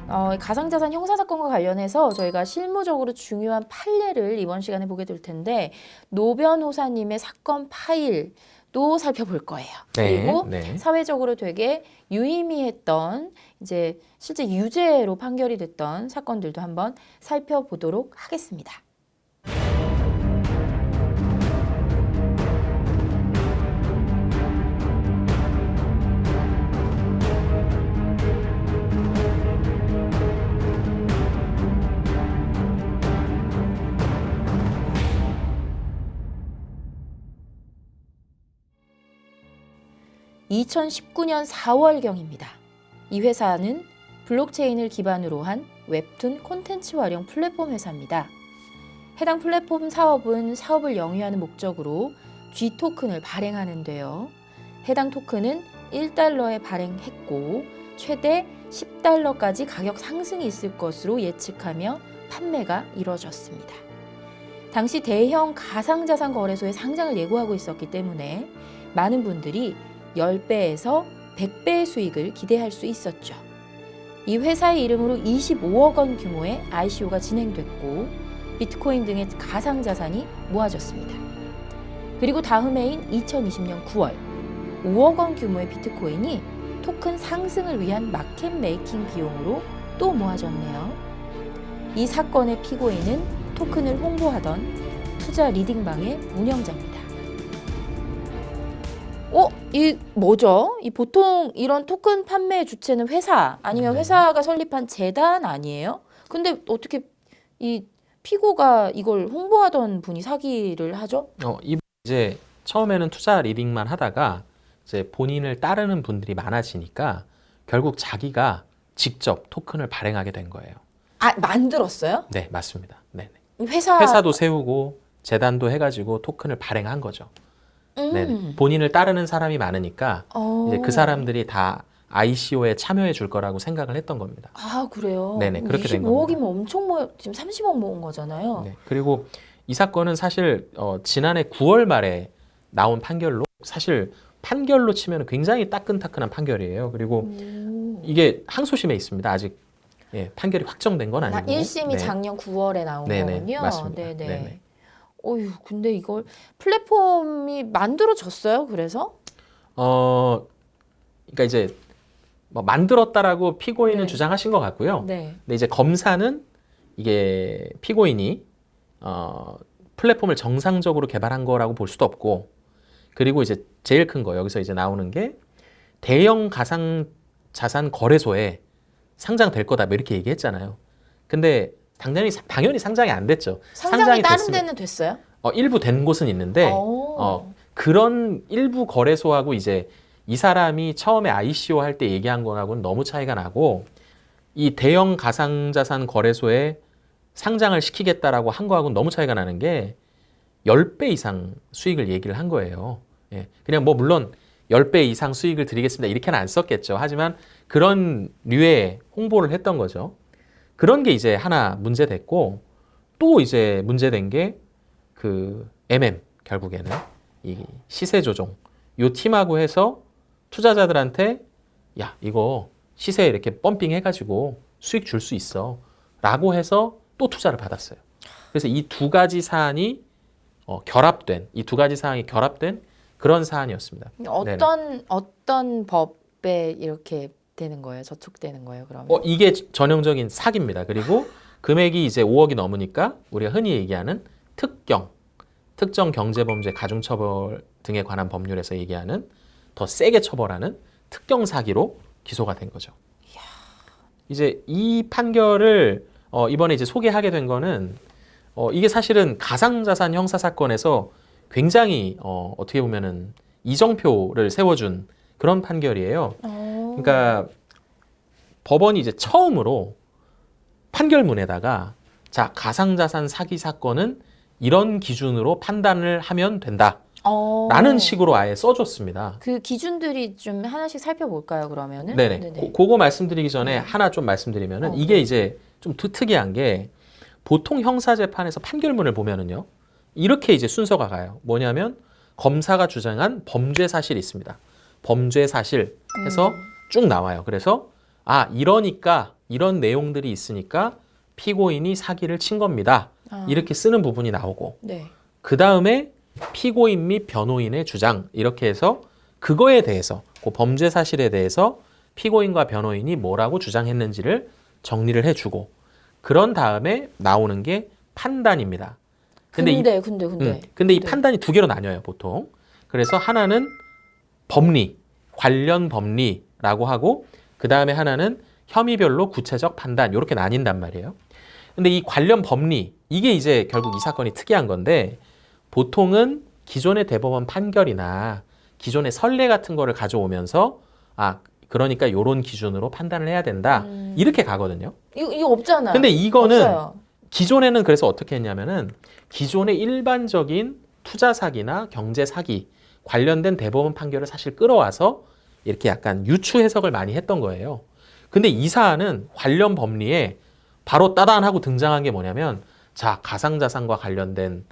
가상자산 형사사건과 관련해서 저희가 실무적으로 중요한 판례를 이번 시간에 보게 될 텐데 노 변호사님의 사건 파일도 살펴볼 거예요. 네, 그리고 네. 사회적으로 되게 유의미했던 이제 실제 유죄로 판결이 됐던 사건들도 한번 살펴보도록 하겠습니다. (2019년 4월경입니다) 이 회사는 블록체인을 기반으로 한 웹툰 콘텐츠 활용 플랫폼 회사입니다. 해당 플랫폼 사업은 사업을 영위하는 목적으로 G토큰을 발행하는데요. 해당 토큰은 1달러에 발행했고 최대 10달러까지 가격 상승이 있을 것으로 예측하며 판매가 이뤄졌습니다. 당시 대형 가상자산 거래소에 상장을 예고하고 있었기 때문에 많은 분들이 10배에서 100배의 수익을 기대할 수 있었죠. 이 회사의 이름으로 25억 원 규모의 ICO가 진행됐고 비트코인 등의 가상자산이 모아졌습니다. 그리고 다음 해인 2020년 9월 5억 원 규모의 비트코인이 토큰 상승을 위한 마켓 메이킹 비용으로 또 모아졌네요. 이 사건의 피고인은 토큰을 홍보하던 투자 리딩방의 운영자입니다. 이 뭐죠? 이 보통 이런 토큰 판매 주체는 회사 아니면 회사가 설립한 재단 아니에요? 근데 어떻게 이 피고가 이걸 홍보하던 분이 사기를 하죠? 이제 처음에는 투자 리딩만 하다가 이제 본인을 따르는 분들이 많아지니까 결국 자기가 직접 토큰을 발행하게 된 거예요. 만들었어요? 네, 맞습니다. 네. 회사도 세우고 재단도 해가지고 토큰을 발행한 거죠. 네. 본인을 따르는 사람이 많으니까 이제 그 사람들이 다 ICO에 참여해 줄 거라고 생각을 했던 겁니다. 그래요? 네네, 그렇게 된 겁니다. 25억이면 엄청 지금 30억 모은 거잖아요. 네. 그리고 이 사건은 사실 지난해 9월 말에 나온 판결로 사실 판결로 치면 굉장히 따끈따끈한 판결이에요. 그리고 이게 항소심에 있습니다. 아직 판결이 확정된 건 아니고. 1심이 작년 9월에 나온 거군요. 맞습니다. 네네. 네네. 근데 이걸 플랫폼이 만들어졌어요? 그래서? 그러니까 이제 뭐 만들었다라고 피고인은 네. 주장하신 것 같고요. 네. 근데 이제 검사는 이게 피고인이 플랫폼을 정상적으로 개발한 거라고 볼 수도 없고, 그리고 이제 제일 큰 거 여기서 이제 나오는 게 대형 가상 자산 거래소에 상장될 거다 뭐 이렇게 얘기했잖아요. 근데 당연히 상장이 안 됐죠. 상장이 다른 데는 됐어요? 일부 된 곳은 있는데 그런 일부 거래소하고 이제 이 사람이 처음에 ICO 할 때 얘기한 거하고는 너무 차이가 나고, 이 대형 가상자산 거래소에 상장을 시키겠다라고 한 거하고는 너무 차이가 나는 게 10배 이상 수익을 얘기를 한 거예요. 그냥 뭐 물론 10배 이상 수익을 드리겠습니다 이렇게는 안 썼겠죠. 하지만 그런 류의 홍보를 했던 거죠. 그런 게 이제 하나 문제됐고, 또 이제 문제된 게 그 결국에는 이 시세 조종 요 팀하고 해서 투자자들한테 야 이거 시세 이렇게 펌핑 해가지고 수익 줄 수 있어 라고 해서 또 투자를 받았어요. 그래서 이 두 가지 사안이 이 두 가지 사항이 결합된 그런 사안이었습니다. 어떤 법에 이렇게 되는 거예요? 저촉되는 거예요, 그러면? 이게 전형적인 사기입니다. 그리고 금액이 이제 5억이 넘으니까 우리가 흔히 얘기하는 특정 경제범죄 가중처벌 등에 관한 법률에서 얘기하는 더 세게 처벌하는 특경 사기로 기소가 된 거죠. 이제 이 판결을 이번에 이제 소개하게 된 거는 이게 사실은 가상자산 형사 사건에서 굉장히 어떻게 보면은 이정표를 세워준 그런 판결이에요. 그러니까 법원이 이제 처음으로 판결문에다가 자 가상자산 사기 사건은 이런 기준으로 판단을 하면 된다. 라는 식으로 아예 써줬습니다. 그 기준들이 좀 하나씩 살펴볼까요, 그러면은? 네네. 그거 말씀드리기 전에 하나 좀 말씀드리면은 이게 이제 좀 특이한 게 보통 형사재판에서 판결문을 보면은요. 이렇게 이제 순서가 가요. 뭐냐면 검사가 주장한 범죄 사실이 있습니다. 범죄 사실 해서 쭉 나와요. 그래서 이러니까 이런 내용들이 있으니까 피고인이 사기를 친 겁니다. 이렇게 쓰는 부분이 나오고 네. 그 다음에 피고인 및 변호인의 주장 이렇게 해서 그거에 대해서 그 범죄 사실에 대해서 피고인과 변호인이 뭐라고 주장했는지를 정리를 해주고 그런 다음에 나오는 게 판단입니다. 근데 이 판단이 두 개로 나뉘어요, 보통. 그래서 하나는 법리, 관련 법리라고 하고 그 다음에 하나는 혐의별로 구체적 판단 이렇게 나뉜단 말이에요. 근데 이 관련 법리 이게 이제 결국 이 사건이 특이한 건데 보통은 기존의 대법원 판결이나 기존의 선례 같은 거를 가져오면서 그러니까 이런 기준으로 판단을 해야 된다 이렇게 가거든요. 이거 없잖아요. 근데 이거는 없어요. 기존에는 그래서 어떻게 했냐면은 기존의 일반적인 투자 사기나 경제 사기 관련된 대법원 판결을 사실 끌어와서 이렇게 약간 유추 해석을 많이 했던 거예요. 근데 이 사안은 관련 법리에 바로 따단하고 등장한 게 뭐냐면 자, 가상자산과 관련된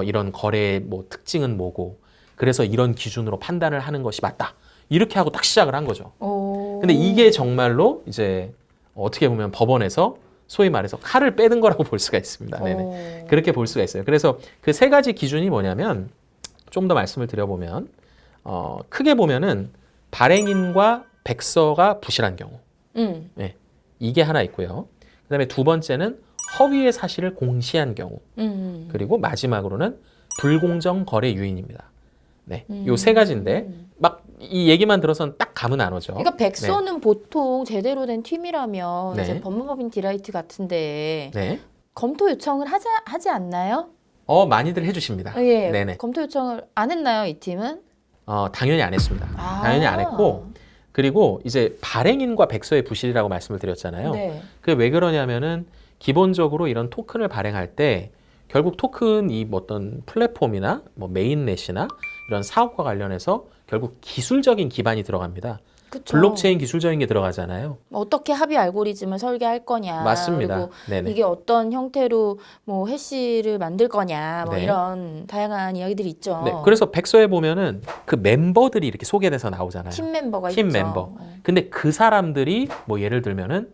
이런 거래의 뭐 특징은 뭐고 그래서 이런 기준으로 판단을 하는 것이 맞다. 이렇게 하고 딱 시작을 한 거죠. 근데 이게 정말로 이제 어떻게 보면 법원에서 소위 말해서 칼을 빼든 거라고 볼 수가 있습니다. 네네. 그렇게 볼 수가 있어요. 그래서 그 세 가지 기준이 뭐냐면 좀 더 말씀을 드려보면 크게 보면은 발행인과 백서가 부실한 경우. 네, 이게 하나 있고요. 그다음에 두 번째는 허위의 사실을 공시한 경우. 그리고 마지막으로는 불공정 거래 유인입니다. 네, 요 세 가지인데 막 이 얘기만 들어서는 딱 감은 안 오죠. 그러니까 백서는 보통 제대로 된 팀이라면 네. 이제 법무법인 디라이트 같은데 네. 검토 요청을 하지 않나요? 많이들 해주십니다. 예. 네네. 검토 요청을 안 했나요, 이 팀은? 당연히 안 했습니다. 당연히 안 했고 그리고 이제 발행인과 백서의 부실이라고 말씀을 드렸잖아요. 네. 그게 왜 그러냐면은 기본적으로 이런 토큰을 발행할 때 결국 토큰이 뭐 어떤 플랫폼이나 뭐 메인넷이나 이런 사업과 관련해서 결국 기술적인 기반이 들어갑니다. 그쵸. 블록체인 기술적인 게 들어가잖아요. 어떻게 합의 알고리즘을 설계할 거냐. 맞습니다. 그리고 네네. 이게 어떤 형태로 뭐 해시를 만들 거냐. 뭐 네. 이런 다양한 이야기들이 있죠. 네, 그래서 백서에 보면은 그 멤버들이 이렇게 소개돼서 나오잖아요. 팀 멤버가 팀 있죠. 멤버. 근데 그 사람들이 뭐 예를 들면은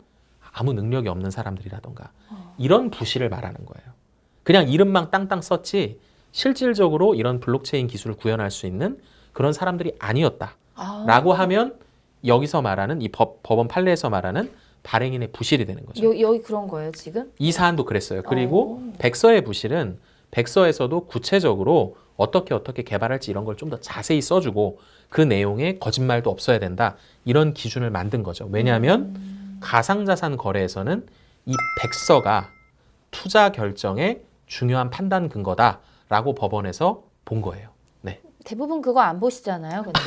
아무 능력이 없는 사람들이라던가 이런 부실을 말하는 거예요. 그냥 이름만 땅땅 썼지 실질적으로 이런 블록체인 기술을 구현할 수 있는 그런 사람들이 아니었다라고 하면 여기서 말하는 이 법원 판례에서 말하는 발행인의 부실이 되는 거죠. 여기 그런 거예요, 지금? 이 사안도 그랬어요. 그리고 백서의 부실은 백서에서도 구체적으로 어떻게 개발할지 이런 걸 좀 더 자세히 써주고 그 내용에 거짓말도 없어야 된다. 이런 기준을 만든 거죠. 왜냐하면 가상자산 거래에서는 이 백서가 투자 결정의 중요한 판단 근거다라고 법원에서 본 거예요. 네. 대부분 그거 안 보시잖아요, 근데.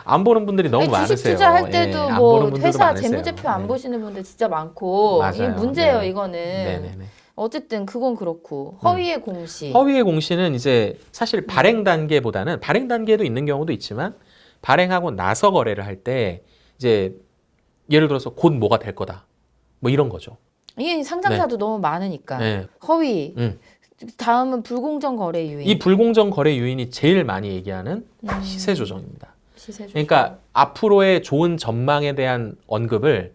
안 보는 분들이 너무 아니, 많으세요. 주식 투자할 때도 안 뭐 보는 분들도 회사 많으세요. 재무제표 안 네. 보시는 분들 진짜 많고 맞아요. 이게 문제예요, 네. 이거는. 네네네. 어쨌든 그건 그렇고 허위의 공시. 허위의 공시는 이제 사실 발행 단계보다는 발행 단계도 있는 경우도 있지만 발행하고 나서 거래를 할 때 이제 예를 들어서 곧 뭐가 될 거다. 뭐 이런 거죠. 이게 상장사도 너무 많으니까. 네. 허위. 다음은 불공정 거래 유인. 이 불공정 거래 유인이 제일 많이 얘기하는 시세 조정입니다. 시세 조정. 그러니까 앞으로의 좋은 전망에 대한 언급을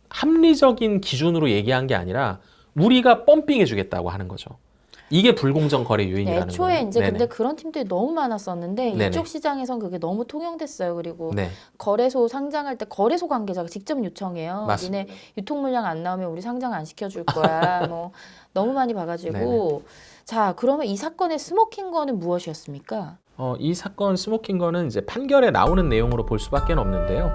합리적인 기준으로 얘기한 게 아니라 우리가 펌핑해 주겠다고 하는 거죠. 이게 불공정 거래 유인이라는 거예요. 애초에 이제 네네. 근데 그런 팀들이 너무 많았었는데 네네. 이쪽 시장에선 그게 너무 통용됐어요. 그리고 네. 거래소 상장할 때 거래소 관계자가 직접 요청해요. 맞습니다. 니네 유통 물량 안 나오면 우리 상장 안 시켜줄 거야. 뭐 너무 많이 봐가지고. 자, 그러면 이 사건의 스모킹 거는 무엇이었습니까? 이 사건 스모킹 거는 이제 판결에 나오는 내용으로 볼 수밖에 없는데요.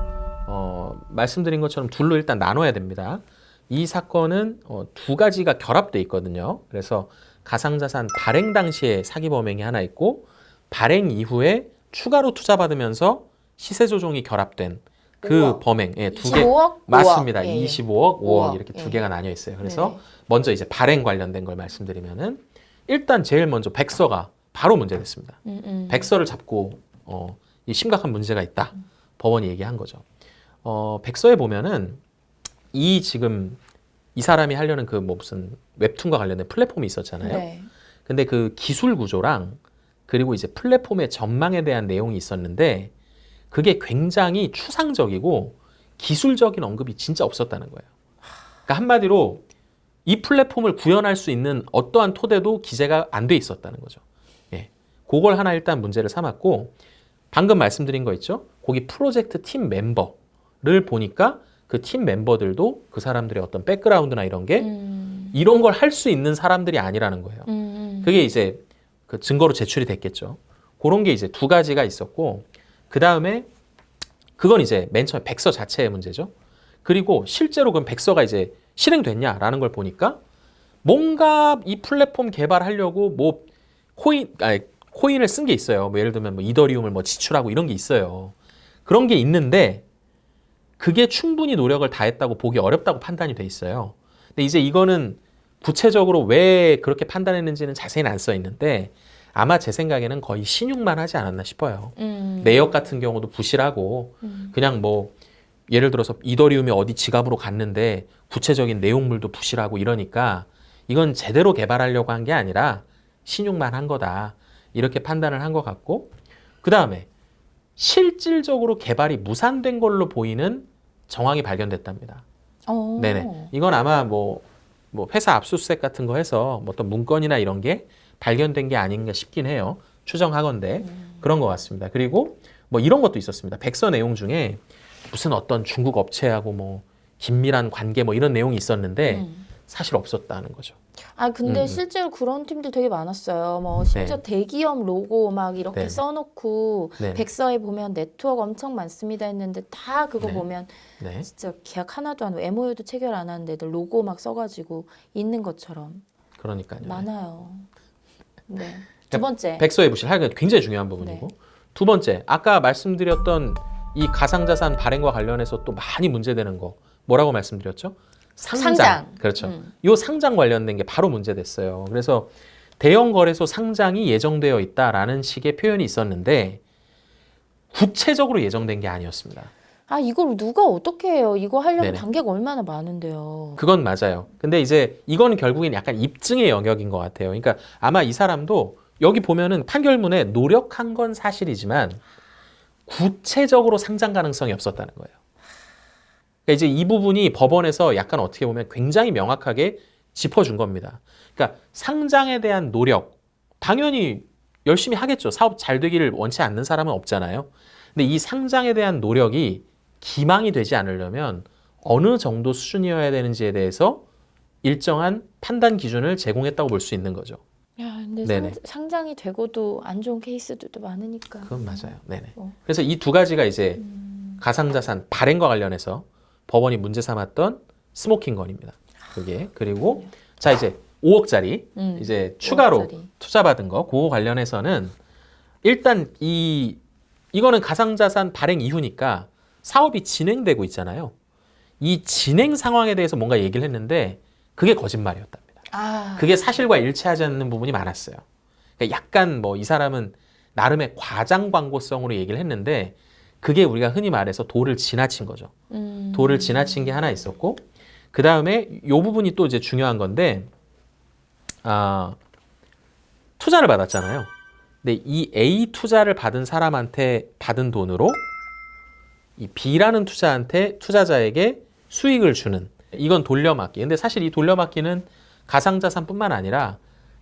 말씀드린 것처럼 둘로 일단 나눠야 됩니다. 이 사건은 두 가지가 결합돼 있거든요. 그래서 가상자산 발행 당시에 사기 범행이 하나 있고 발행 이후에 추가로 투자받으면서 시세 조종이 결합된 그 5억. 범행 두 개 25억? 맞습니다. 5억. 예, 예. 25억, 5억 5억. 이렇게 두 예. 개가 나뉘어 있어요. 그래서 네네. 먼저 이제 발행 관련된 걸 말씀드리면은 일단 제일 먼저 백서가 바로 문제됐습니다. 백서를 잡고 이 심각한 문제가 있다. 법원이 얘기한 거죠. 백서에 보면은 지금 이 사람이 하려는 그 뭐 무슨 웹툰과 관련된 플랫폼이 있었잖아요. 네. 근데 그 기술 구조랑 그리고 이제 플랫폼의 전망에 대한 내용이 있었는데 그게 굉장히 추상적이고 기술적인 언급이 진짜 없었다는 거예요. 그러니까 한마디로 이 플랫폼을 구현할 수 있는 어떠한 토대도 기재가 안 돼 있었다는 거죠. 예. 그걸 하나 일단 문제를 삼았고 방금 말씀드린 거 있죠? 거기 프로젝트 팀 멤버를 보니까 그 팀 멤버들도 그 사람들의 어떤 백그라운드나 이런 게 이런 걸 할 수 있는 사람들이 아니라는 거예요. 그게 이제 그 증거로 제출이 됐겠죠. 그런 게 이제 두 가지가 있었고 그 다음에 그건 이제 맨 처음에 백서 자체의 문제죠. 그리고 실제로 그럼 백서가 이제 실행됐냐라는 걸 보니까 뭔가 이 플랫폼 개발하려고 뭐 코인을 쓴 게 있어요. 뭐 예를 들면 뭐 이더리움을 뭐 지출하고 이런 게 있어요. 그런 게 있는데 그게 충분히 노력을 다했다고 보기 어렵다고 판단이 돼 있어요. 근데 이제 이거는 구체적으로 왜 그렇게 판단했는지는 자세히는 안 써 있는데 아마 제 생각에는 거의 신용만 하지 않았나 싶어요. 내역 같은 경우도 부실하고 그냥 뭐 예를 들어서 이더리움이 어디 지갑으로 갔는데 구체적인 내용물도 부실하고 이러니까 이건 제대로 개발하려고 한 게 아니라 신용만 한 거다. 이렇게 판단을 한 것 같고 그 다음에 실질적으로 개발이 무산된 걸로 보이는 정황이 발견됐답니다. 네네. 이건 아마 뭐 회사 압수수색 같은 거 해서 뭐 어떤 문건이나 이런 게 발견된 게 아닌가 싶긴 해요. 추정하건대 그런 것 같습니다. 그리고 뭐 이런 것도 있었습니다. 백서 내용 중에 무슨 어떤 중국 업체하고 뭐 긴밀한 관계 뭐 이런 내용이 있었는데 사실 없었다는 거죠. 아 근데 실제로 그런 팀들 되게 많았어요. 뭐 심지어 네. 대기업 로고 막 이렇게 네. 써놓고 네. 백서에 보면 네트워크 엄청 많습니다 했는데 다 그거 네. 보면 네. 진짜 계약 하나도 안 하고 MOU도 체결 안 하는데도 로고 막 써가지고 있는 것처럼 그러니까요. 많아요. 네. 두 번째. 백서의 부실 하여간 굉장히 중요한 부분이고 네. 두 번째 아까 말씀드렸던 이 가상자산 발행과 관련해서 또 많이 문제되는 거 뭐라고 말씀드렸죠? 상장. 그렇죠. 요 상장 관련된 게 바로 문제됐어요. 그래서 대형 거래소 상장이 예정되어 있다라는 식의 표현이 있었는데 구체적으로 예정된 게 아니었습니다. 아 이걸 누가 어떻게 해요? 이거 하려면 네네. 단계가 얼마나 많은데요. 그건 맞아요. 근데 이제 이거는 결국엔 약간 입증의 영역인 것 같아요. 그러니까 아마 이 사람도 여기 보면은 판결문에 노력한 건 사실이지만 구체적으로 상장 가능성이 없었다는 거예요. 그러니까 이제 이 부분이 법원에서 약간 어떻게 보면 굉장히 명확하게 짚어준 겁니다. 그러니까 상장에 대한 노력, 당연히 열심히 하겠죠. 사업 잘 되기를 원치 않는 사람은 없잖아요. 근데 이 상장에 대한 노력이 기망이 되지 않으려면 어느 정도 수준이어야 되는지에 대해서 일정한 판단 기준을 제공했다고 볼 수 있는 거죠. 야, 근데 네네. 상장이 되고도 안 좋은 케이스들도 많으니까. 그건 맞아요. 네네. 어. 그래서 이 두 가지가 이제 가상자산 발행과 관련해서 법원이 문제 삼았던 스모킹 건입니다. 그게 그리고 자 이제 5억짜리 이제 추가로 5억짜리. 투자받은 거 그거 관련해서는 일단 이거는 가상자산 발행 이후니까 사업이 진행되고 있잖아요. 이 진행 상황에 대해서 뭔가 얘기를 했는데 그게 거짓말이었답니다. 아. 그게 사실과 일치하지 않는 부분이 많았어요. 그러니까 약간 뭐 이 사람은 나름의 과장 광고성으로 얘기를 했는데 그게 우리가 흔히 말해서 도를 지나친 거죠. 도를 지나친 게 하나 있었고 그 다음에 이 부분이 또 이제 중요한 건데 투자를 받았잖아요. 근데 이 A 투자를 받은 사람한테 받은 돈으로 이 B라는 투자자에게 수익을 주는 이건 돌려막기. 근데 사실 이 돌려막기는 가상자산뿐만 아니라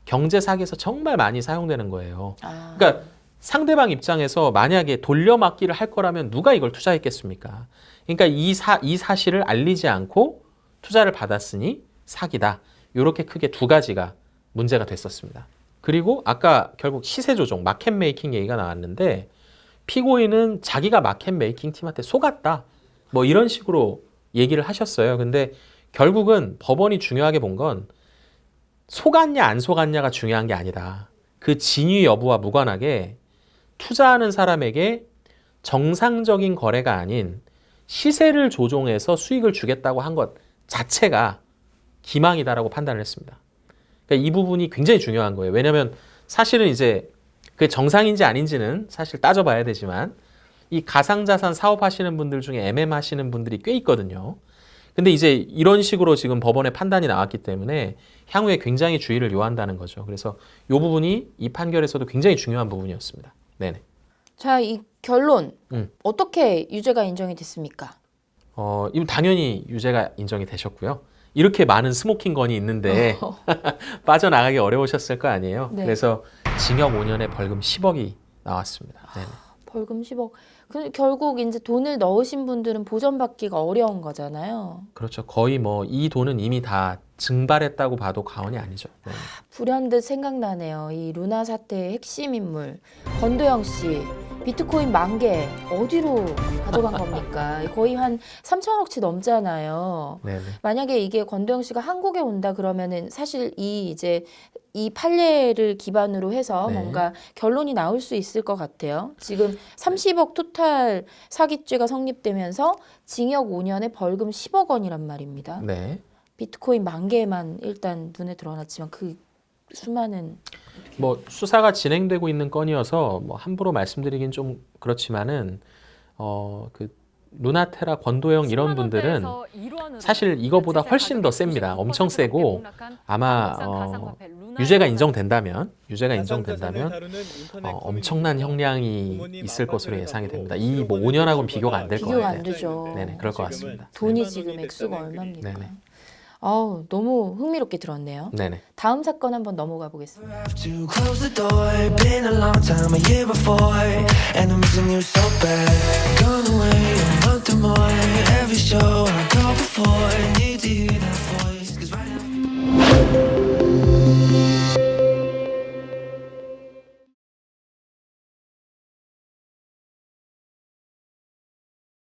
경제 사기에서 정말 많이 사용되는 거예요. 그러니까 상대방 입장에서 만약에 돌려막기를 할 거라면 누가 이걸 투자했겠습니까? 그러니까 이 사실을 알리지 않고 투자를 받았으니 사기다. 이렇게 크게 두 가지가 문제가 됐었습니다. 그리고 아까 결국 시세 조종, 마켓 메이킹 얘기가 나왔는데 피고인은 자기가 마켓 메이킹 팀한테 속았다. 뭐 이런 식으로 얘기를 하셨어요. 근데 결국은 법원이 중요하게 본 건 속았냐 안 속았냐가 중요한 게 아니다. 그 진위 여부와 무관하게 투자하는 사람에게 정상적인 거래가 아닌 시세를 조종해서 수익을 주겠다고 한 것 자체가 기망이다라고 판단을 했습니다. 그러니까 이 부분이 굉장히 중요한 거예요. 왜냐하면 사실은 이제 그게 정상인지 아닌지는 사실 따져봐야 되지만 이 가상자산 사업하시는 분들 중에 MM 하시는 분들이 꽤 있거든요. 근데 이제 이런 식으로 지금 법원의 판단이 나왔기 때문에 향후에 굉장히 주의를 요한다는 거죠. 그래서 이 부분이 이 판결에서도 굉장히 중요한 부분이었습니다. 네네. 자, 이 결론 어떻게 유죄가 인정이 됐습니까? 이건 당연히 유죄가 인정이 되셨고요. 이렇게 많은 스모킹 건이 있는데 빠져나가기 어려우셨을 거 아니에요. 네. 그래서 징역 5년에 벌금 10억이 나왔습니다. 네네. 벌금 10억. 결국 이제 돈을 넣으신 분들은 보전받기가 어려운 거잖아요. 그렇죠. 거의 뭐 이 돈은 이미 다 증발했다고 봐도 과언이 아니죠. 네. 불현듯 생각나네요. 이 루나 사태의 핵심 인물 권도영 씨. 비트코인 10,000개 어디로 가져간 겁니까? 거의 한 3천억치 넘잖아요. 네네. 만약에 이게 권도영 씨가 한국에 온다 그러면은 사실 이 판례를 기반으로 해서 네. 뭔가 결론이 나올 수 있을 것 같아요. 지금 30억 토탈 사기죄가 성립되면서 징역 5년에 벌금 10억 원이란 말입니다. 네. 비트코인 10,000개만 일단 눈에 드러났지만 그 수많은 뭐 수사가 진행되고 있는 건이어서 뭐 함부로 말씀드리긴 좀 그렇지만은 그 루나테라 권도영 이런 분들은 사실 이거보다 훨씬 더 셉니다. 엄청 세고 아마 유죄가 인정된다면 엄청난 형량이 있을 것으로 예상이 됩니다. 이 뭐 5년하고는 비교가 안 될 비교가 거예요. 안 되죠. 네네, 그럴 것 같습니다. 돈이 지금 액수가 얼마입니까? 네네. 너무 흥미롭게 들었네요. 네네. 다음 사건 한번 넘어가 보겠습니다. To close the door, been a long time, a year before, and I'm missing you so bad. Gone away.